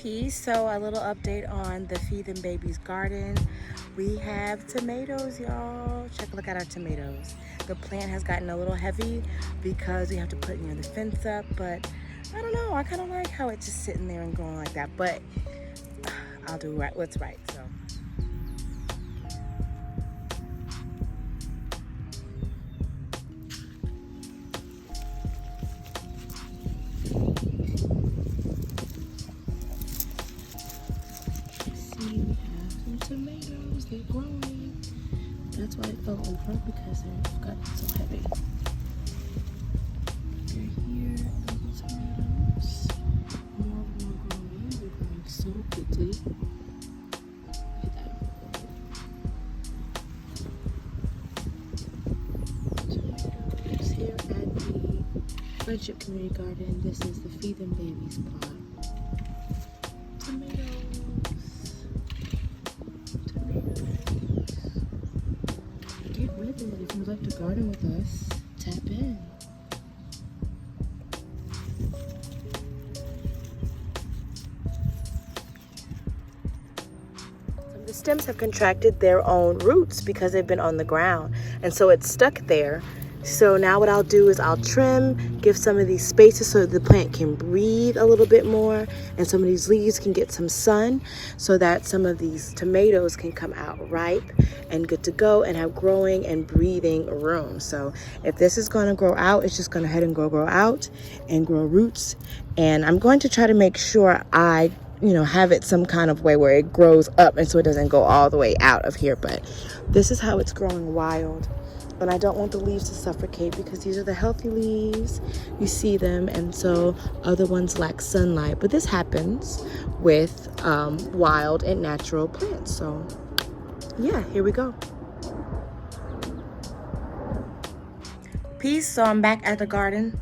Peace. So a little update on the Feed Them Babies garden. We have tomatoes, y'all. Check a look at our tomatoes. The plant has gotten a little heavy because we have to put the fence up, but I don't know. I kind of like how it's just sitting there and growing like that, but I'll do right what's right. So. Tomatoes, they're growing. That's why it fell over, because they've gotten so heavy. They're here, little tomatoes. More of them are growing. They're growing so quickly. Look at that. Tomatoes here at the Friendship Community Garden. This is the Feed Them Babies plot. Tomatoes. Get with it. If you'd like to garden with us, tap in. Some of the stems have contracted their own roots because they've been on the ground, and so it's stuck there. So now what I'll do is I'll trim, give some of these spaces so that the plant can breathe a little bit more, and some of these leaves can get some sun so that some of these tomatoes can come out ripe and good to go and have growing and breathing room. So if this is going to grow out, it's just going to head and grow out and grow roots. And I'm going to try to make sure I have it some kind of way where it grows up and so it doesn't go all the way out of here. But this is how it's growing wild. And I don't want the leaves to suffocate because these are the healthy leaves. You see them, and so other ones lack sunlight. But this happens with wild and natural plants. So yeah, here we go. Peace. So I'm back at the garden.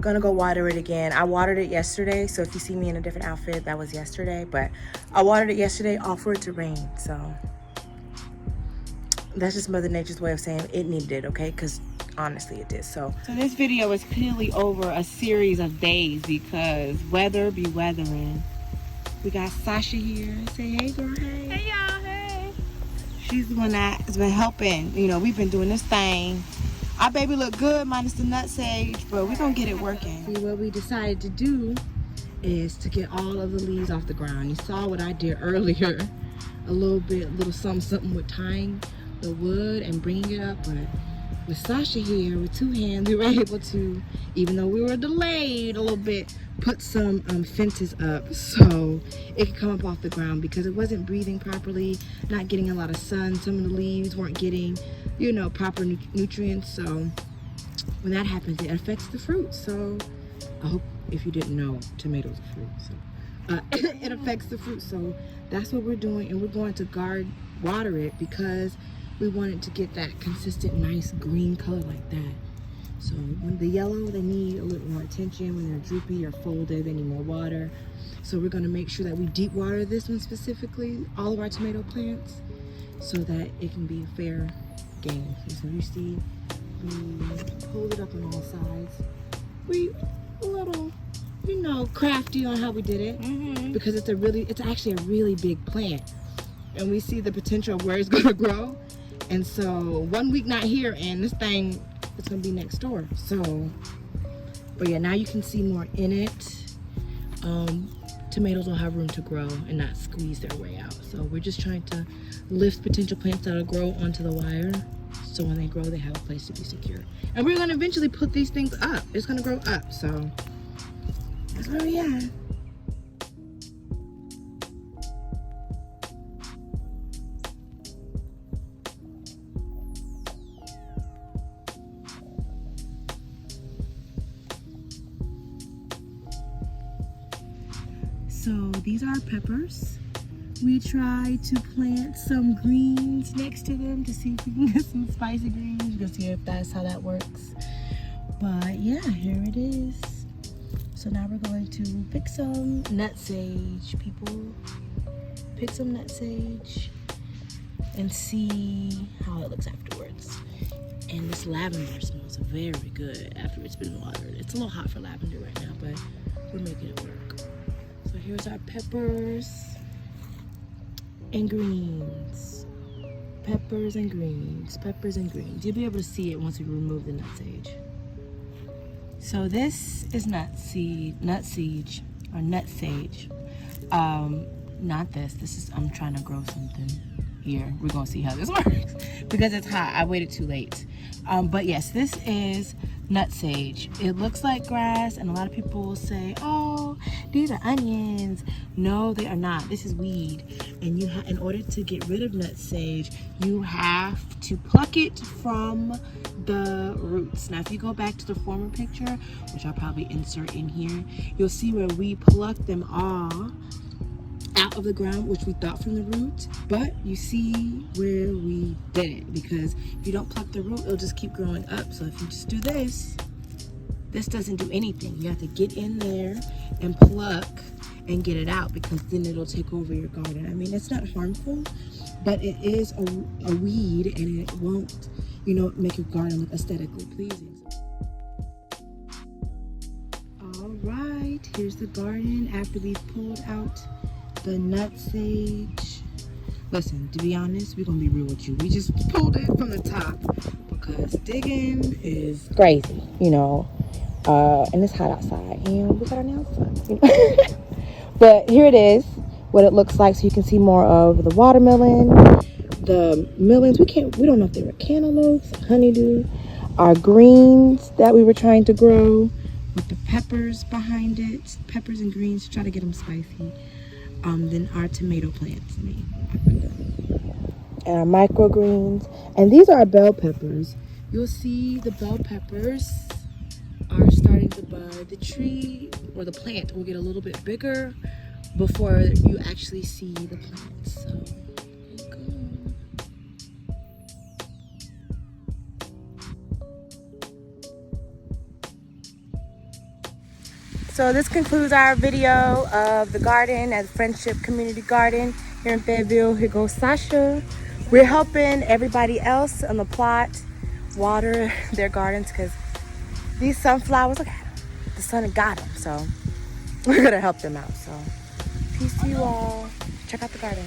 Gonna go water it again. I watered it yesterday, so if you see me in a different outfit, that was yesterday. But I watered it yesterday all for it to rain. So that's just Mother Nature's way of saying it needed it, okay? Because honestly, it did. So this video is clearly over a series of days because weather be weathering. We got Sasha here. Say hey, girl. Hey. Hey, y'all. Hey. She's the one that has been helping. We've been doing this thing. Our baby look good minus the NUTSEDGE, but we're going to get it working. See, what we decided to do is to get all of the leaves off the ground. You saw what I did earlier. A little something with tying the wood and bringing it up, but with Sasha here with two hands, we were able to, even though we were delayed a little bit, put some fences up so it could come up off the ground because it wasn't breathing properly, not getting a lot of sun. Some of the leaves weren't getting proper nutrients. So when that happens, it affects the fruit. So I hope, if you didn't know, tomatoes are fruit, so it affects the fruit. So that's what we're doing, and we're going to water it because we wanted to get that consistent, nice green color like that. So when the yellow, they need a little more attention. When they're droopy or folded, they need more water. So we're going to make sure that we deep water this one specifically, all of our tomato plants, so that it can be a fair game. So you see, we hold it up on all sides. We a little, crafty on how we did it, because it's actually a really big plant, and we see the potential of where it's going to grow. And so 1 week not here, and this thing is going to be next door. So, but yeah, now you can see more in it. Tomatoes will have room to grow and not squeeze their way out. So we're just trying to lift potential plants that'll grow onto the wire, so when they grow, they have a place to be secure. And we're going to eventually put these things up. It's going to grow up. So that's where we are. So these are our peppers. We try to plant some greens next to them to see if we can get some spicy greens. We'll see if that's how that works. But yeah, here it is. So now we're going to pick some NUTSEDGE, people. Pick some NUTSEDGE and see how it looks afterwards. And this lavender smells very good after it's been watered. It's a little hot for lavender right now, but we're making it work. So here's our peppers and greens. Peppers and greens, peppers and greens. You'll be able to see it once we remove the nutsedge. So this is nutsedge or nutsage. Not this. This is, I'm trying to grow something here. We're gonna see how this works because it's hot. I waited too late. But yes, this is nutsage. It looks like grass, and a lot of people will say, "Oh, these are onions." No, they are not. This is weed, and in order to get rid of nutsage, you have to pluck it from the roots. Now, if you go back to the former picture, which I'll probably insert in here, you'll see where we plucked them all out of the ground, which we thought from the root, but you see where we didn't, because if you don't pluck the root, it'll just keep growing up. So if you just do this doesn't do anything. You have to get in there and pluck and get it out, because then it'll take over your garden. I mean, it's not harmful, but it is a weed, and it won't, make your garden look aesthetically pleasing. All right, here's the garden after we've pulled out the nutsage. Listen, to be honest, we're gonna be real with you. We just pulled it from the top because digging is crazy, and it's hot outside, and we got our nails done. But here it is, what it looks like, so you can see more of the watermelon, the melons. We don't know if they were cantaloupes, honeydew, our greens that we were trying to grow with the peppers behind it, peppers and greens to try to get them spicy. Then our tomato plants, and our microgreens, and these are our bell peppers. You'll see the bell peppers are starting to bud. The tree or the plant will get a little bit bigger before you actually see the plants. So there you go. So this concludes our video of the garden at Friendship Community Garden here in Fayetteville. Here goes Sasha. We're helping everybody else on the plot water their gardens because these sunflowers, look at them. The sun got them, so we're gonna help them out. So peace to you all. Check out the garden.